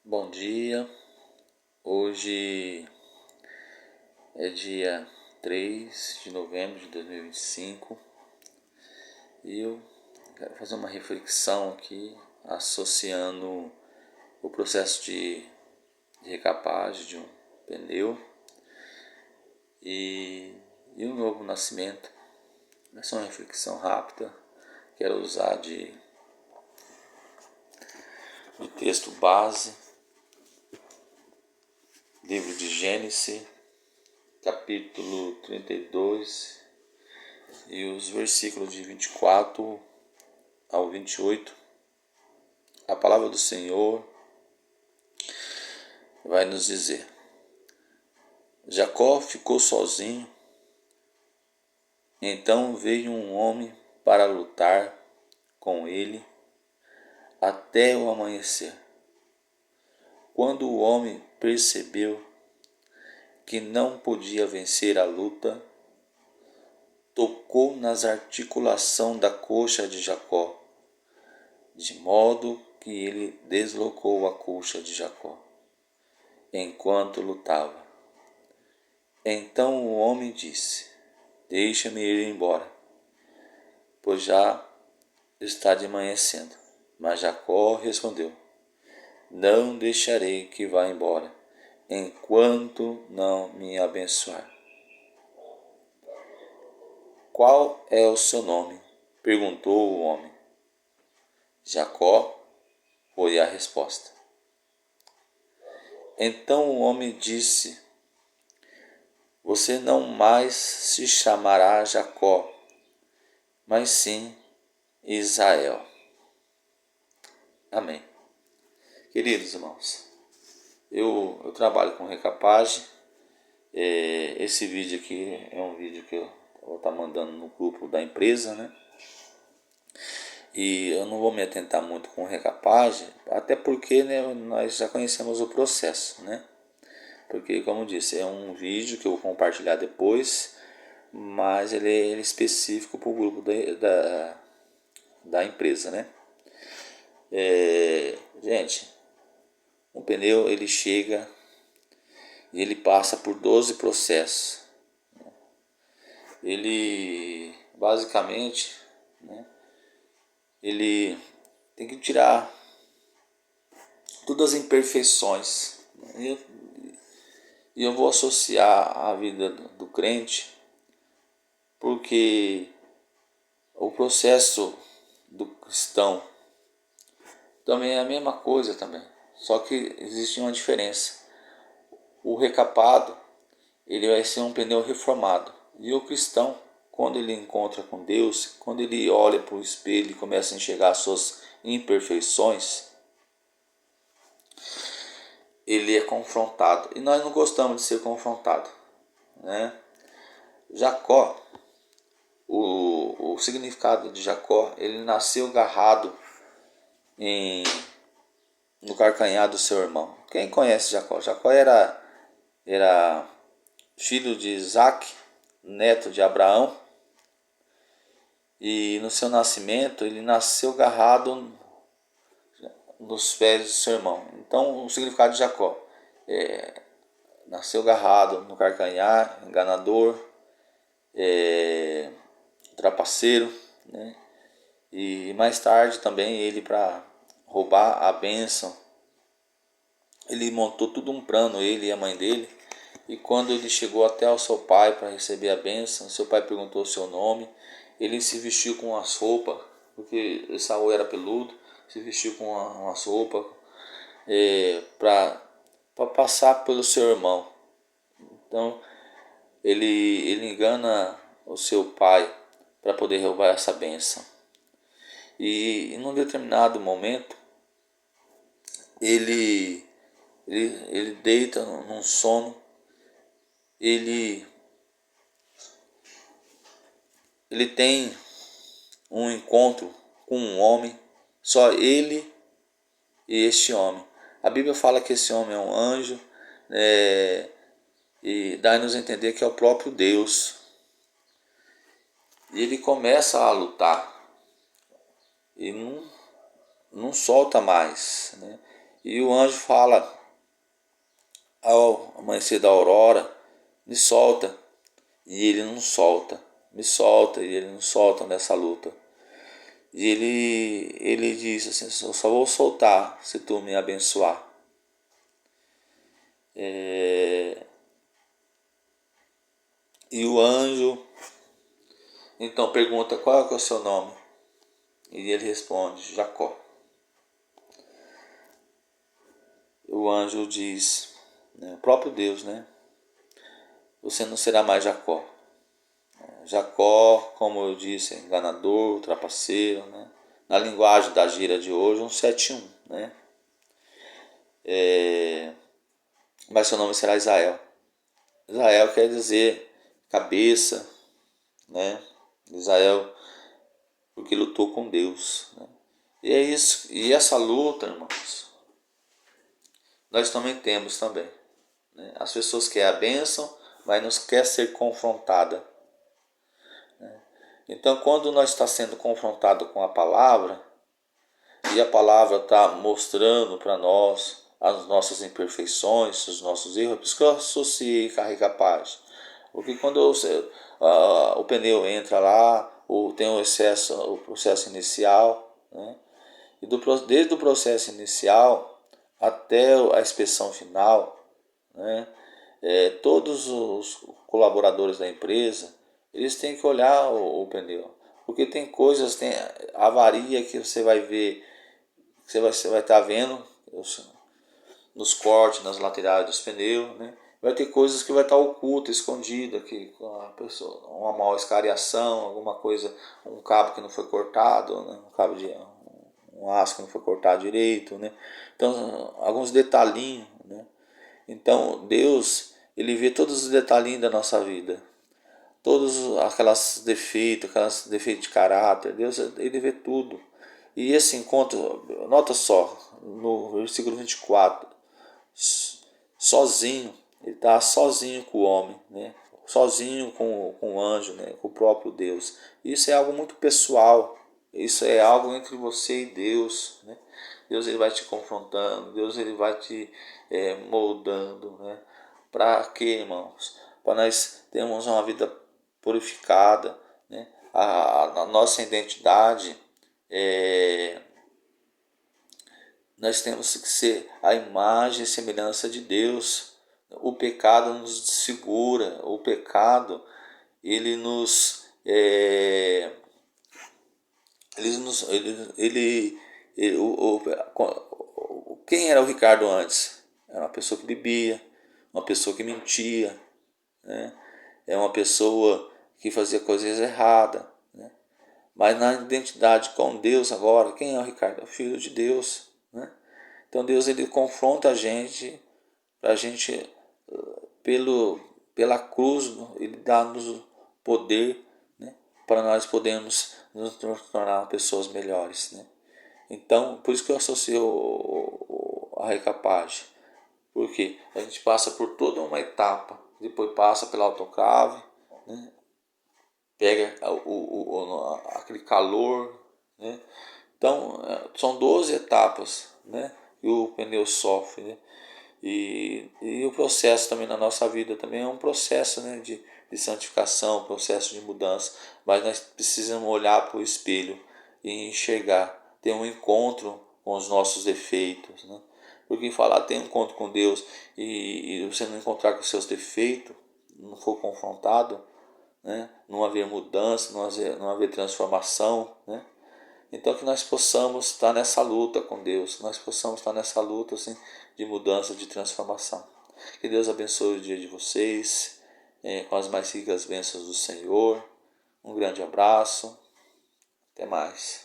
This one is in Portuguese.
Bom dia, hoje é dia 3 de novembro de 2025 e eu quero fazer uma reflexão aqui associando o processo de recapagem de um pneu e o novo nascimento. Essa é uma reflexão rápida, quero usar de texto base, livro de Gênesis, capítulo 32 e os versículos de 24 ao 28. A palavra do Senhor vai nos dizer: Jacó ficou sozinho, então veio um homem para lutar com ele até o amanhecer. Quando o homem percebeu que não podia vencer a luta, tocou nas articulações da coxa de Jacó, de modo que ele deslocou a coxa de Jacó, enquanto lutava. Então o homem disse: Deixa-me ir embora, pois já está de amanhecendo. Mas Jacó respondeu: Não deixarei que vá embora, enquanto não me abençoar. Qual é o seu nome? Perguntou o homem. Jacó, foi a resposta. Então o homem disse: Você não mais se chamará Jacó, mas sim Israel. Amém. Queridos irmãos, eu trabalho com recapagem. Esse vídeo aqui é um vídeo que eu vou estar mandando no grupo da empresa, né? E eu não vou me atentar muito com recapagem, até porque, né, nós já conhecemos o processo, né? Porque, como eu disse, é um vídeo que eu vou compartilhar depois, mas ele é específico para o grupo da empresa, né? Gente, um pneu ele chega e ele passa por 12 processos. Ele basicamente, né, ele tem que tirar todas as imperfeições. E eu vou associar a vida do crente, porque o processo do cristão também é a mesma coisa também, só que existe uma diferença. O recapado, ele vai ser um pneu reformado, e o cristão, quando ele encontra com Deus, quando ele olha para o espelho e começa a enxergar as suas imperfeições, ele é confrontado, e nós não gostamos de ser confrontados, né? Jacó, o significado de Jacó, ele nasceu agarrado no calcanhar do seu irmão. Quem conhece Jacó? Jacó era filho de Isaac, neto de Abraão, e no seu nascimento ele nasceu agarrado nos pés do seu irmão. Então o significado de Jacó nasceu agarrado no calcanhar, enganador, trapaceiro, né? E mais tarde também ele, para roubar a bênção, ele montou tudo um plano, ele e a mãe dele. E quando ele chegou até ao seu pai para receber a bênção, seu pai perguntou o seu nome. Ele se vestiu com as roupas, porque Saul era peludo, se vestiu com umas roupas para passar pelo seu irmão. Então ele engana o seu pai para poder roubar essa bênção. E em um determinado momento ele deita num sono, ele tem um encontro com um homem, só ele e este homem. A Bíblia fala que esse homem é um anjo, e dá-nos a entender que é o próprio Deus. E ele começa a lutar e não solta mais, né? E o anjo fala ao amanhecer da aurora: me solta. E ele não solta, me solta, e ele não solta nessa luta. E ele diz assim: eu só vou soltar se tu me abençoar. E o anjo então pergunta: qual é o seu nome? E ele responde: Jacó. O anjo diz, né, o próprio Deus, né? Você não será mais Jacó. Jacó, como eu disse, é enganador, trapaceiro, né? Na linguagem da gíria de hoje, um 71, né? Mas seu nome será Israel. Israel quer dizer cabeça, né? Israel, porque lutou com Deus, né? E é isso. E essa luta, irmãos, nós também temos também, né? As pessoas querem a bênção, mas não quer ser confrontada. Então, quando nós está sendo confrontado com a palavra, e a palavra está mostrando para nós as nossas imperfeições, os nossos erros, por isso que eu associei carregar paz. Porque quando o pneu entra lá, ou tem o processo inicial, né? E desde o processo inicial até a inspeção final, né? Todos os colaboradores da empresa, eles têm que olhar o pneu, porque tem coisas, tem avaria que você vai ver, você vai estar vendo nos cortes, nas laterais dos pneus, né? Vai ter coisas que vai estar oculta, escondida, que a pessoa, uma mal escariação, alguma coisa, um cabo que não foi cortado, né? Um aço que não foi cortado direito, né? Então, alguns detalhinhos, né? Então, Deus, ele vê todos os detalhinhos da nossa vida, todos aquelas defeitos de caráter. Deus, ele vê tudo. E esse encontro, nota só, no versículo 24, sozinho, ele está sozinho com o homem, né? Sozinho com o anjo, né? Com o próprio Deus. Isso é algo muito pessoal, isso é algo entre você e Deus, né? Deus, ele vai te confrontando, Deus, ele vai te moldando, né? Para quê, irmãos? Para nós termos uma vida purificada, né? A nossa identidade nós temos que ser a imagem e semelhança de Deus. O pecado nos desfigura, o pecado ele nos ele quem era o Ricardo antes? Era uma pessoa que bebia, uma pessoa que mentia, né? É uma pessoa que fazia coisas erradas, né? Mas na identidade com Deus agora, quem é o Ricardo? É o Filho de Deus, né? Então Deus, ele confronta a gente, para a gente, pela cruz, ele dá-nos poder, né? Para nós podermos nos tornar pessoas melhores, né? Então, por isso que eu associo a recapagem, porque a gente passa por toda uma etapa, depois passa pela autoclave, né? Pega aquele calor, né? Então, são 12 etapas, né? Que o pneu sofre, né? E o processo também na nossa vida também é um processo, né? De santificação, processo de mudança. Mas nós precisamos olhar para o espelho e enxergar, ter um encontro com os nossos defeitos, né? Porque falar tem um encontro com Deus e você não encontrar com os seus defeitos, não for confrontado, né? Não haver mudança, não haver transformação, né? Então que nós possamos estar nessa luta com Deus, que nós possamos estar nessa luta assim, de mudança, de transformação. Que Deus abençoe o dia de vocês, com as mais ricas bênçãos do Senhor. Um grande abraço, até mais.